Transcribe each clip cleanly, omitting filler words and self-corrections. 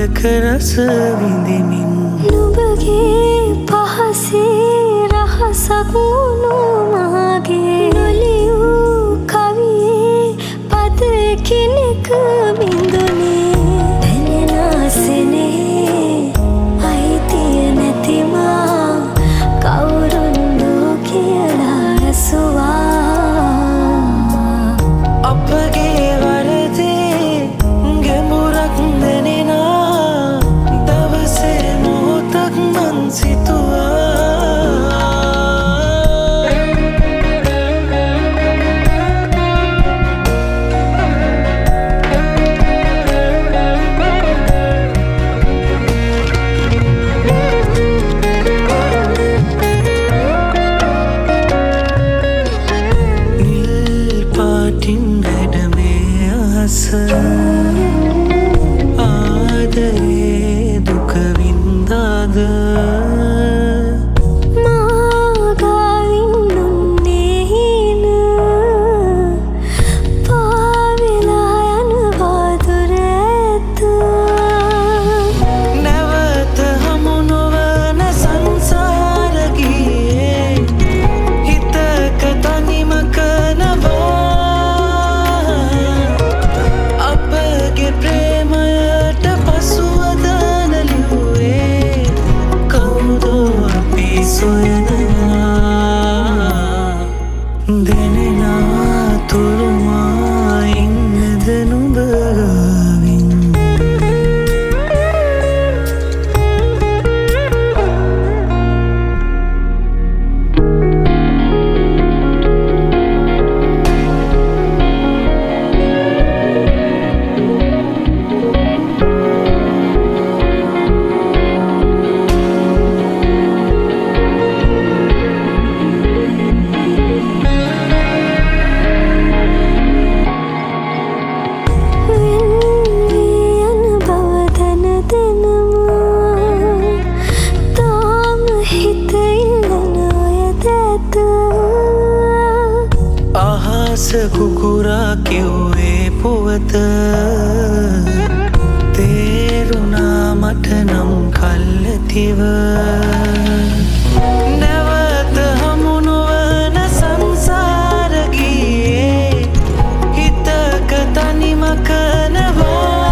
මලක රස විඳිමින් නුඹගේ පහසේ රහසක් වුණු මාගේ නොලියූ කවියේ පද කෙනෙක් බිඳුනේ දැනෙන සෙනෙහේ අයිතිය නැතිමා කවුරුන්දු කියලා ඇසුවා අපගේ වරදේ ගැඹුරක් දැනෙනා දවසේ මොහොතක් මං සිතුවා ආදරේ දුක වින්දාද මාගාවින් දුන්නේ හින පාවෙලා යනවා දුර ඇත නැවත හමු නොවන සංසාර ගියේ හිතක තනිම කනවා අපගේ ප්‍රේමයට පසුවද නැලිහුවේ කවුදෝ අපි සොයනවා දැනෙනා තුරුමා ඉන්නද නුඹ ගාවින් අහස කුකුරා කිව්වේ පුවත තේරුණා මට නම් කල්ැතිව නැවත හමු නොවන සංසාර ගියේ හිතක තනිම කනවා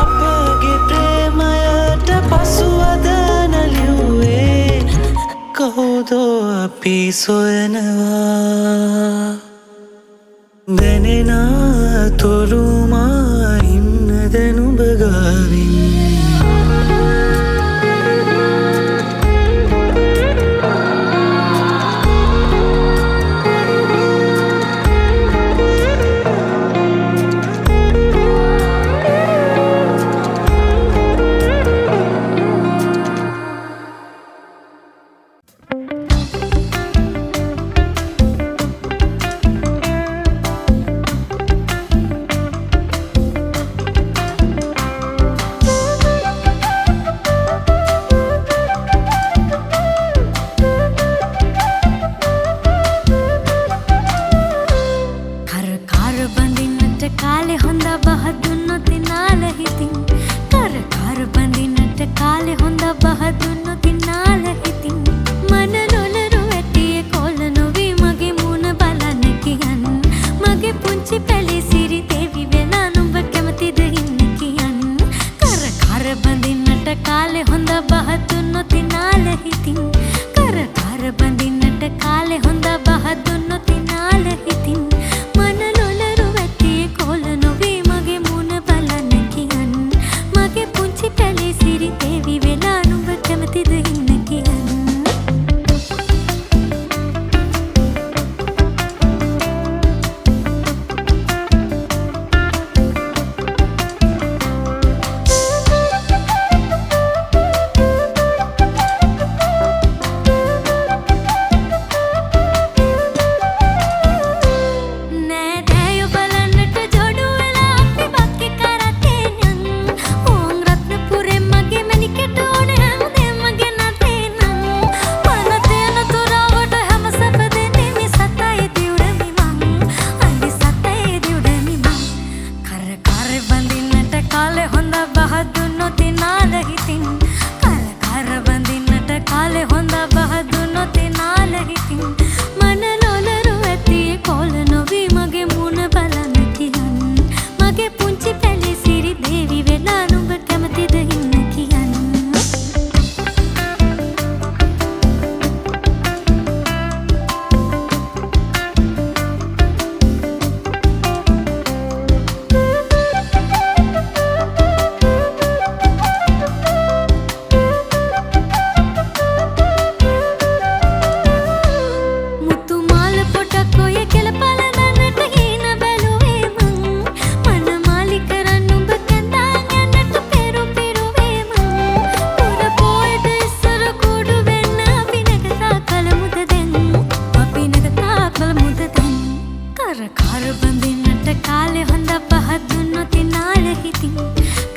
අපගේ ප්‍රේමයට පසුවද නැලිහුවේ කවුදෝ අපි සොයනවා දැනෙනා තුරුමා ඉන්නද නුඹ ගාවින් හොඳ පහදුන්නොත් නාල හිතින්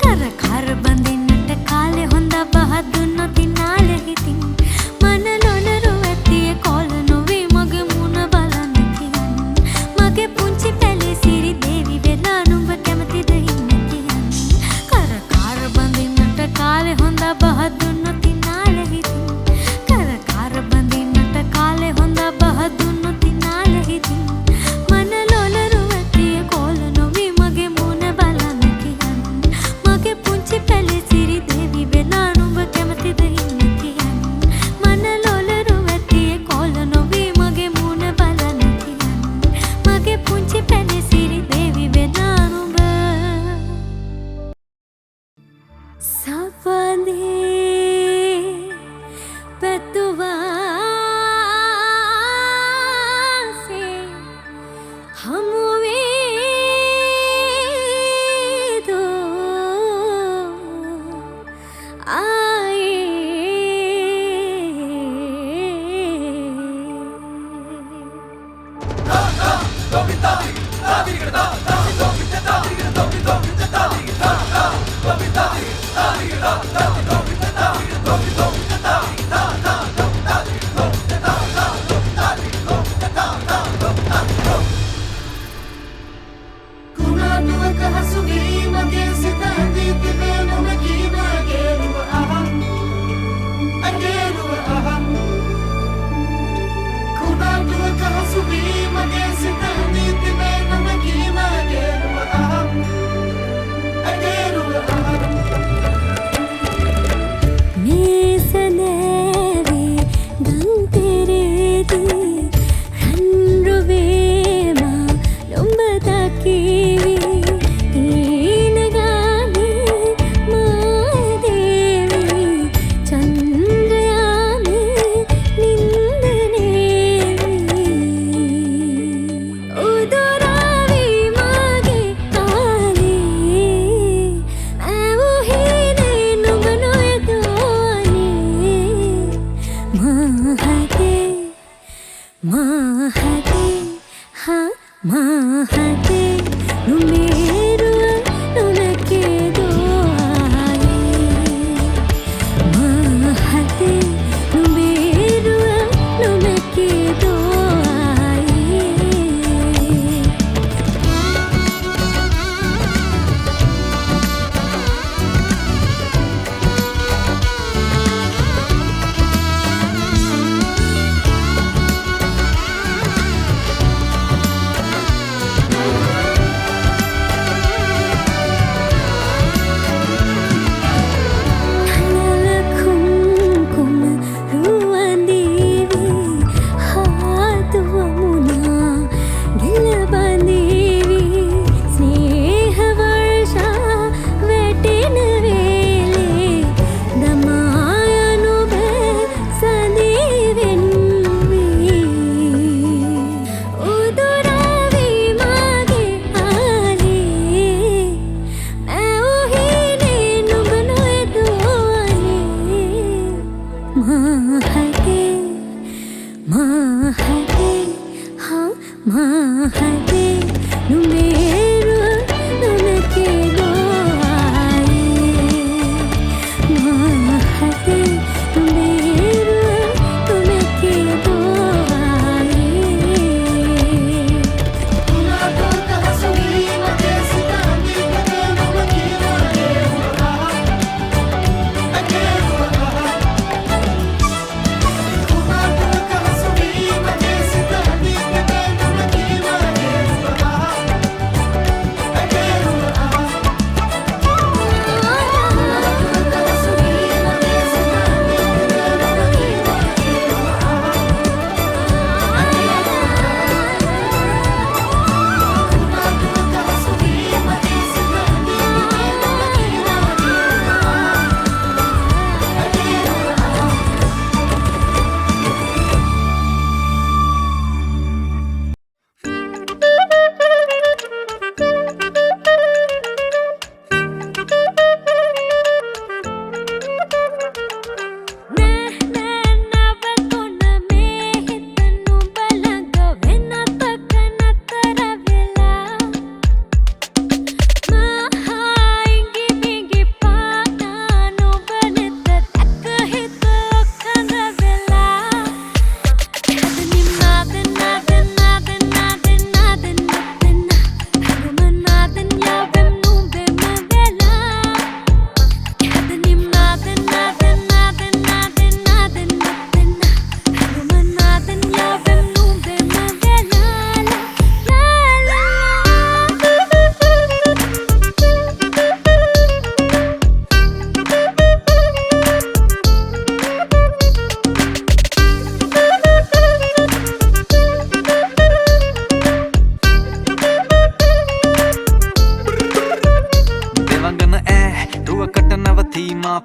කර කර බඳින්නට කාලේ හොඳ පහදුන්නොත් නාල හිතින් මන නොනරු ඇතිය කොළ නොවේ මගේ මුණ බලන්න කියන්න මගේ පුංචි පැලේ සිරි දේවි වෙලා නුඹ කැමතිද ඉන්න කියන්න කර කර බඳින්නට කාලේ හොඳ පහදුන්නොත් නාල හිතින් කර කර බඳින්නට කාලේ හොඳ පහදුන්නොත් නාල හිතින් මන නොනරු ඇතිය කොළ නොවේ මගේ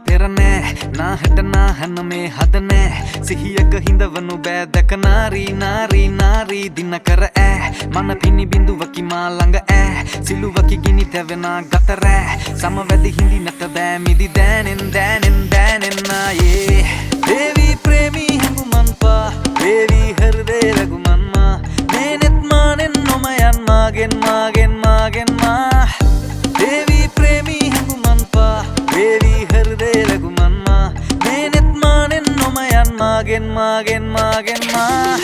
පෙරනෑ නාහට නාහන මේ හදනෑ සිහියක හිඳවනු බෑ දැක නාරී නාරී නාරී දින කර ඈ මන පිණි බිඳුවකි මා ළඟ ඈ සිලුවකි ගිනි තැවෙනා ගතරෑ සමවැදි හිඳින්නට බෑ මිදි දෑනෙන් දෑනෙන් දෑනෙන් ආයේ දේවී ප්‍රේමී හැඟුමන් පා දේවී හෘදේ රැගුමන් මා මේනෙත් මානෙන් නොමයන් මාගෙන් මාගෙන් මාගෙන් මා දේවී ප්‍රේමී හැඟුමන් පා දේවී හෘදේ රැගුමන් මා මේනෙත් මානෙන් නොමයන් මාගෙන් මාගෙන් මාගෙන් මා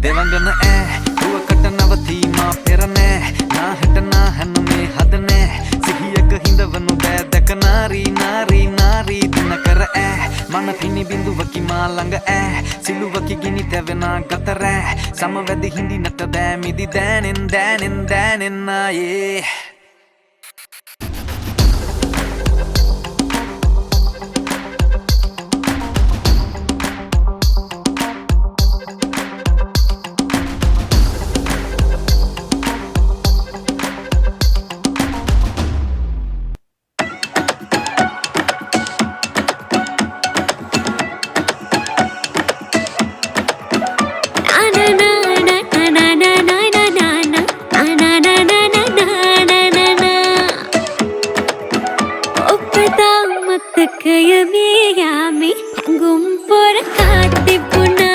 දෙවඟන ඈ දුවකට නවතීමා පෙරනෑ නාහට නාහන මේ හදනෑ සිහියක හිඳවනු බෑ දැක නාරී නාරී නාරී දින කර ඈ මන පිණි බිඳුවකි මා ළඟ ඈ සිලුවකි ගිනි තැවෙනා ගතරෑ සමවැදි හිඳින්නට බෑ මිදි දෑනෙන් දෑනෙන් දෑනෙන් ආයේ Kayamiyami gumpur kati puna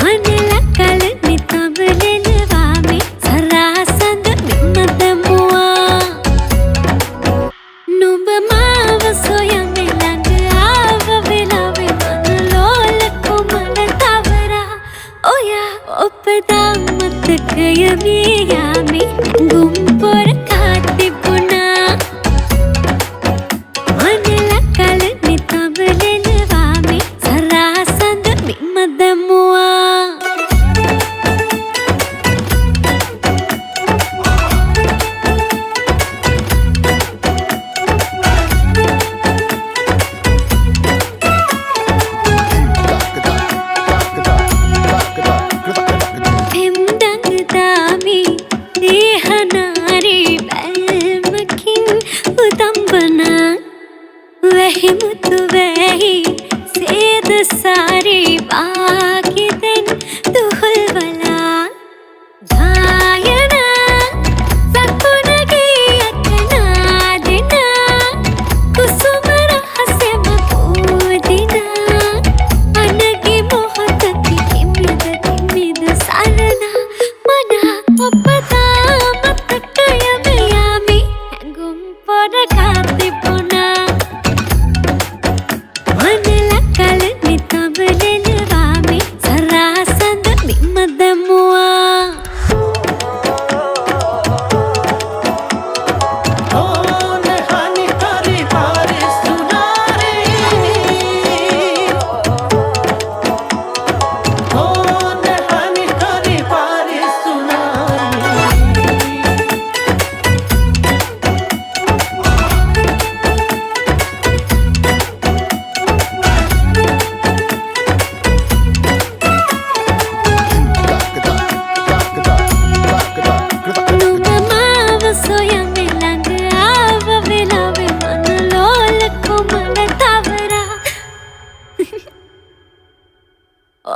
manila kalani tablelevami sarasand nimmadamua nuba maava soyamelanga ava velave manalolakku malatavara oya oppada mat kayamiyami gumpur kati puna Wahimutu wahi sed sari baaki den tuhul wala dhayana sakunagi akna dina kusumara hasema pudina anagi mohataki timida sarana mana oppada matakaya meyami hangum poda kati puna manila kalani tablelevami sarasand nimmadamua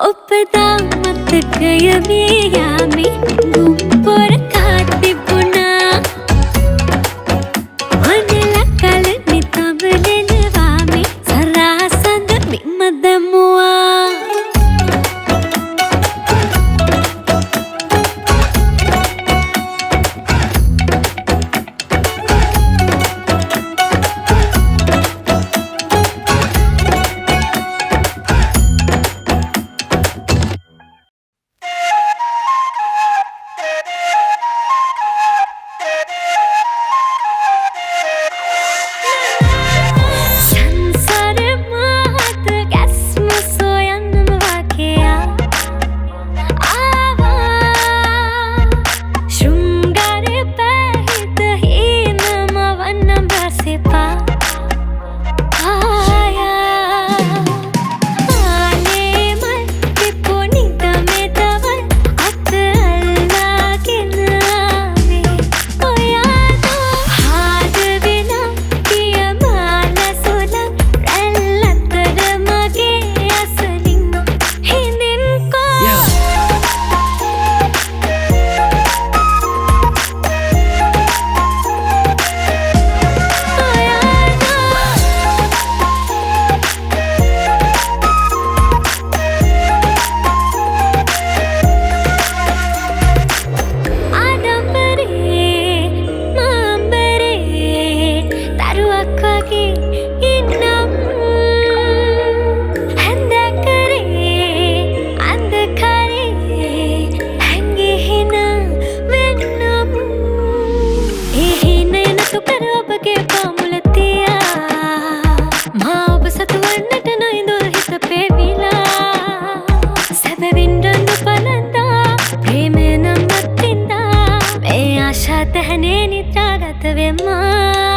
oppada mat kayamiyami gumpur kati puna manila kalani tablelevami sarasand nimmadamua අතහැනේ නිත්‍රාගත වෙම්මා